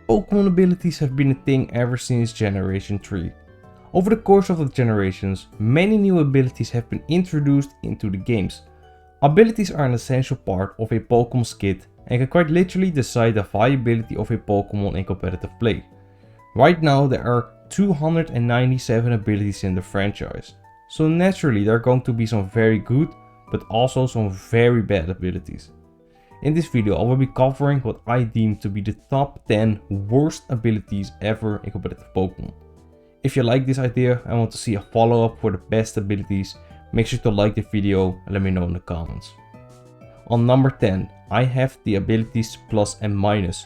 Pokemon abilities have been a thing ever since Generation 3. Over the course of the generations, many new abilities have been introduced into the games. Abilities are an essential part of a Pokemon's kit and can quite literally decide the viability of a Pokemon in competitive play. Right now there are 297 abilities in the franchise, so naturally there are going to be some very good but also some very bad abilities. In this video I will be covering what I deem to be the top 10 worst abilities ever in competitive Pokemon. If you like this idea and want to see a follow-up for the best abilities, make sure to like the video and let me know in the comments. On number 10, I have the abilities plus and minus.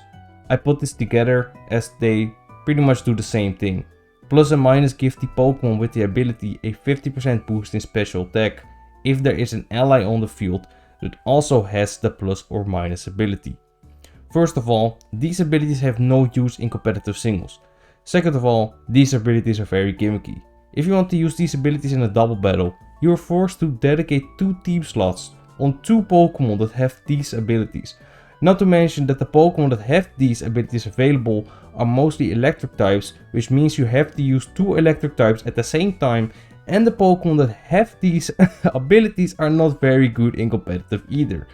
I put this together as they pretty much do the same thing. Plus and minus give the Pokemon with the ability a 50% boost in special attack if there is an ally on the field that also has the plus or minus ability. First of all, these abilities have no use in competitive singles. Second of all, these abilities are very gimmicky. If you want to use these abilities in a double battle, you are forced to dedicate 2 team slots on 2 Pokemon that have these abilities. Not to mention that the Pokemon that have these abilities available are mostly electric types, which means you have to use 2 electric types at the same time, and the Pokemon that have these abilities are not very good in competitive either.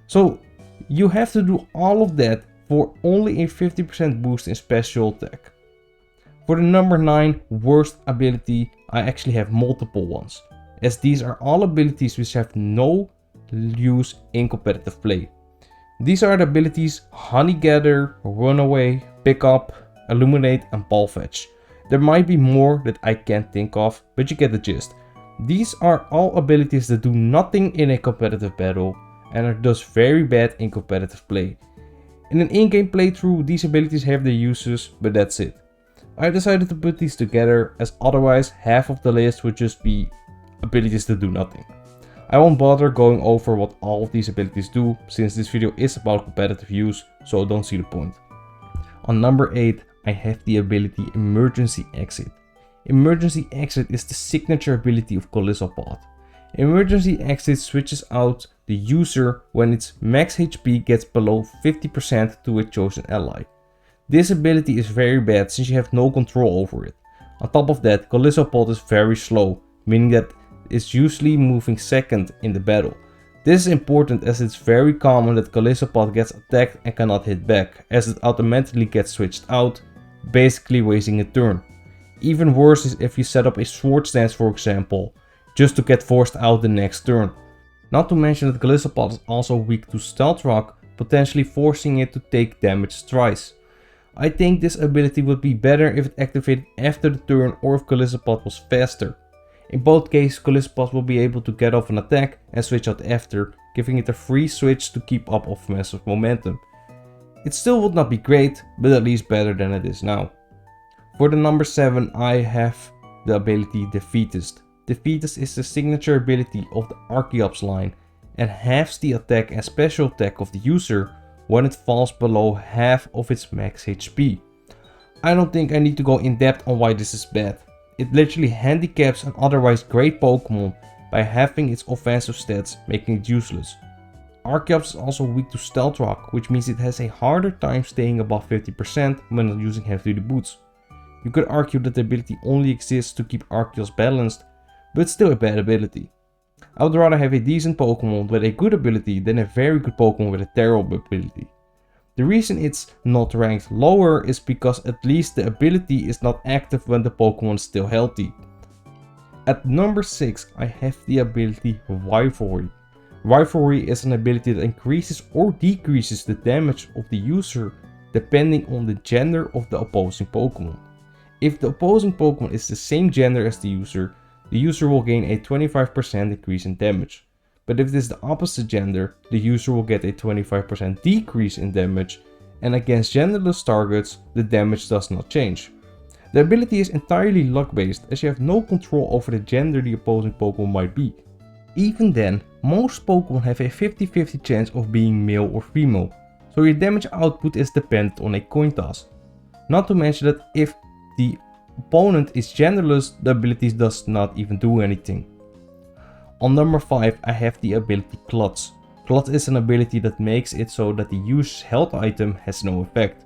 So you have to do all of that for only a 50% boost in special attack. For the number 9 worst ability, I actually have multiple ones, as these are all abilities which have no use in competitive play. These are the abilities Honey Gather, Runaway, Pick Up, Illuminate and Ball Fetch. There might be more that I can't think of, but you get the gist. These are all abilities that do nothing in a competitive battle and are thus very bad in competitive play. In an in-game playthrough, these abilities have their uses, but that's it. I decided to put these together as otherwise half of the list would just be abilities that do nothing. I won't bother going over what all of these abilities do, since this video is about competitive use, so I don't see the point. On number 8, I have the ability Emergency Exit. Emergency Exit is the signature ability of Golisopod. Emergency Exit switches out the user when its max HP gets below 50% to a chosen ally. This ability is very bad since you have no control over it. On top of that, Golisopod is very slow, meaning that it's usually moving second in the battle. This is important as it's very common that Golisopod gets attacked and cannot hit back, as it automatically gets switched out, basically wasting a turn. Even worse is if you set up a sword stance, for example, just to get forced out the next turn. Not to mention that Golisopod is also weak to Stealth Rock, potentially forcing it to take damage twice. I think this ability would be better if it activated after the turn or if Golisopod was faster. In both cases, Golisopod will be able to get off an attack and switch out after, giving it a free switch to keep up of massive momentum. It still would not be great, but at least better than it is now. For the number 7, I have the ability Defeatist. Defeatist is the signature ability of the Archeops line and halves the attack and special attack of the user when it falls below half of its max HP. I don't think I need to go in depth on why this is bad. It literally handicaps an otherwise great Pokemon by having its offensive stats, making it useless. Archeops is also weak to Stealth Rock, which means it has a harder time staying above 50% when not using heavy duty boots. You could argue that the ability only exists to keep Archeops balanced, but it's still a bad ability. I would rather have a decent Pokemon with a good ability than a very good Pokemon with a terrible ability. The reason it's not ranked lower is because at least the ability is not active when the Pokemon is still healthy. At number 6, I have the ability Rivalry. Rivalry is an ability that increases or decreases the damage of the user depending on the gender of the opposing Pokemon. If the opposing Pokemon is the same gender as the user will gain a 25% increase in damage. But if it is the opposite gender, the user will get a 25% decrease in damage, and against genderless targets, the damage does not change. The ability is entirely luck based, as you have no control over the gender the opposing Pokemon might be. Even then, most Pokemon have a 50-50 chance of being male or female, so your damage output is dependent on a coin toss. Not to mention that if the opponent is genderless, the ability does not even do anything. On number 5, I have the ability Klutz. Klutz is an ability that makes it so that the user's health item has no effect.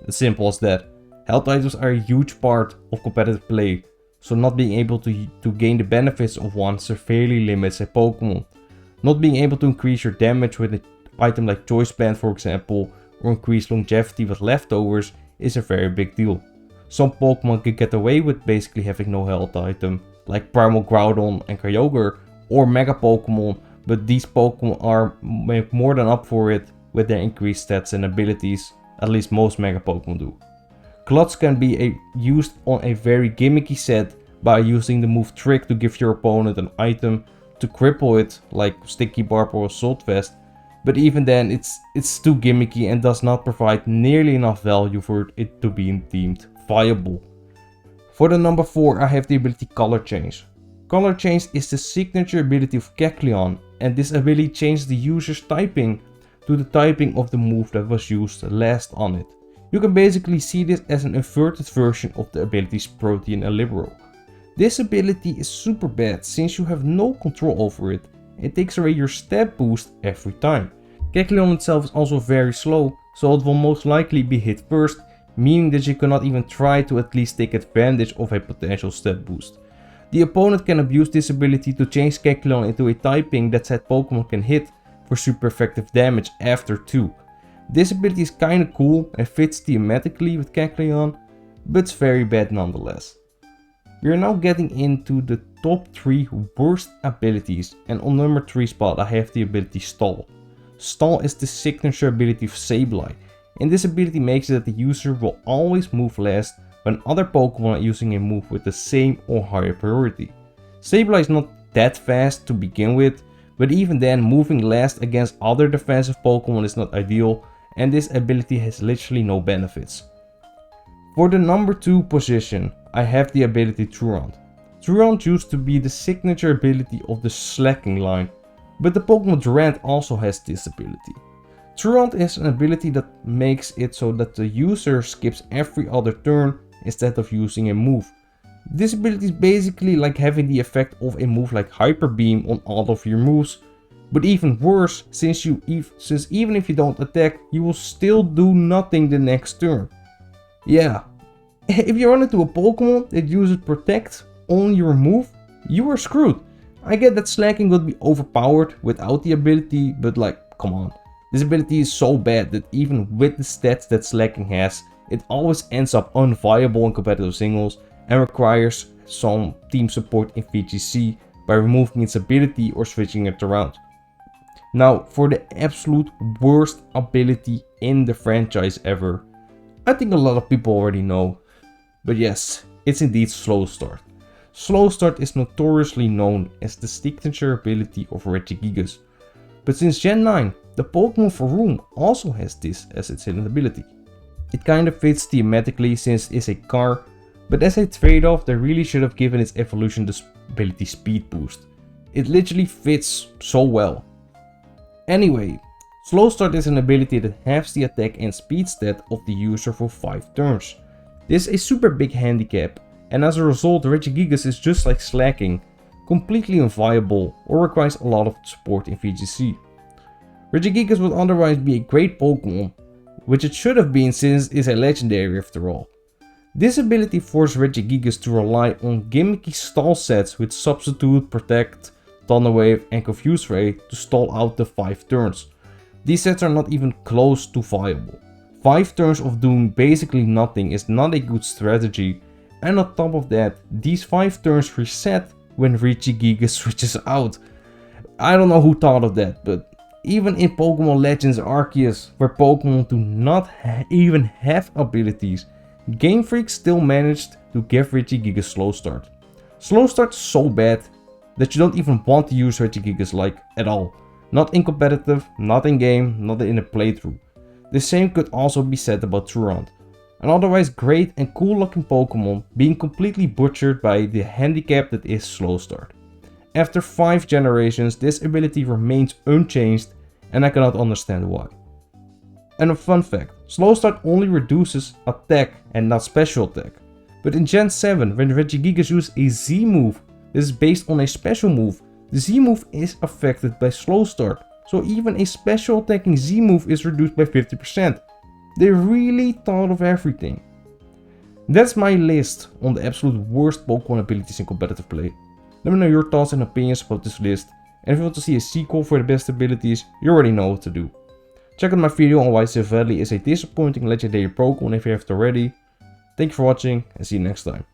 As simple as that. Health items are a huge part of competitive play, so not being able to gain the benefits of one severely limits a Pokemon. Not being able to increase your damage with an item like Choice Band for example, or increase longevity with leftovers is a very big deal. Some Pokemon can get away with basically having no health item, like Primal Groudon and Kyogre, or Mega Pokemon, but these Pokemon are make more than up for it with their increased stats and abilities, at least most Mega Pokemon do. Clutch can be used on a very gimmicky set by using the move Trick to give your opponent an item to cripple it, like Sticky Barb or Assault Vest, but even then it's too gimmicky and does not provide nearly enough value for it to be deemed viable. For the number 4 I have the ability Color Change. Color Change is the signature ability of Kecleon, and this ability changes the user's typing to the typing of the move that was used last on it. You can basically see this as an inverted version of the abilities Protean and Liberal. This ability is super bad since you have no control over it. It takes away your stat boost every time. Kecleon itself is also very slow, so it will most likely be hit first, meaning that you cannot even try to at least take advantage of a potential stat boost. The opponent can abuse this ability to change Kecleon into a typing that said Pokemon can hit for super effective damage after 2. This ability is kinda cool and fits thematically with Kecleon, but it's very bad nonetheless. We are now getting into the top 3 worst abilities, and on number 3 spot I have the ability Stall. Stall is the signature ability of Sableye, and this ability makes it that the user will always move last when other Pokemon are using a move with the same or higher priority. Sableye is not that fast to begin with, but even then moving last against other defensive Pokemon is not ideal, and this ability has literally no benefits. For the number 2 position, I have the ability Truant. Truant used to be the signature ability of the Slacking line, but the Pokemon Durant also has this ability. Truant is an ability that makes it so that the user skips every other turn instead of using a move. This ability is basically like having the effect of a move like Hyper Beam on all of your moves, but even worse since even if you don't attack, you will still do nothing the next turn. Yeah, if you run into a Pokemon that uses Protect on your move, you are screwed. I get that Slacking would be overpowered without the ability, but like, come on. This ability is so bad that even with the stats that Slacking has, it always ends up unviable in competitive singles and requires some team support in VGC by removing its ability or switching it around. Now, for the absolute worst ability in the franchise ever, I think a lot of people already know, but yes, it's indeed Slow Start. Slow Start is notoriously known as the signature ability of Regigigas, but since Gen 9, the Pokemon for Room also has this as its hidden ability. It kinda fits thematically since it's a car, but as a trade-off they really should have given its evolution the ability Speed Boost. It literally fits so well. Anyway, Slow Start is an ability that halves the attack and speed stat of the user for 5 turns. This is a super big handicap, and as a result Regigigas is just like Slacking, completely unviable or requires a lot of support in VGC. Regigigas would otherwise be a great Pokemon, which it should have been since it's a legendary after all. This ability forced Regigigas to rely on gimmicky stall sets with Substitute, Protect, Thunder Wave and Confuse Ray to stall out the 5 turns. These sets are not even close to viable. 5 turns of doing basically nothing is not a good strategy, and on top of that, these 5 turns reset when Regigigas switches out. I don't know who thought of that, but even in Pokemon Legends Arceus, where Pokemon do not even have abilities, Game Freak still managed to give Regigigas Slow Start. Slow Start is so bad that you don't even want to use Regigigas like at all. Not in competitive, not in game, not in a playthrough. The same could also be said about Truant, an otherwise great and cool looking Pokemon being completely butchered by the handicap that is Slow Start. After 5 generations, this ability remains unchanged and I cannot understand why. And a fun fact, Slow Start only reduces attack and not special attack. But in Gen 7, when Regigigas uses a Z move that is based on a special move, the Z move is affected by Slow Start, so even a special attacking Z move is reduced by 50%. They really thought of everything. That's my list on the absolute worst Pokemon abilities in competitive play. Let me know your thoughts and opinions about this list, and if you want to see a sequel for the best abilities, you already know what to do. Check out my video on why Viability is a disappointing legendary Pokemon if you haven't already. Thank you for watching and see you next time.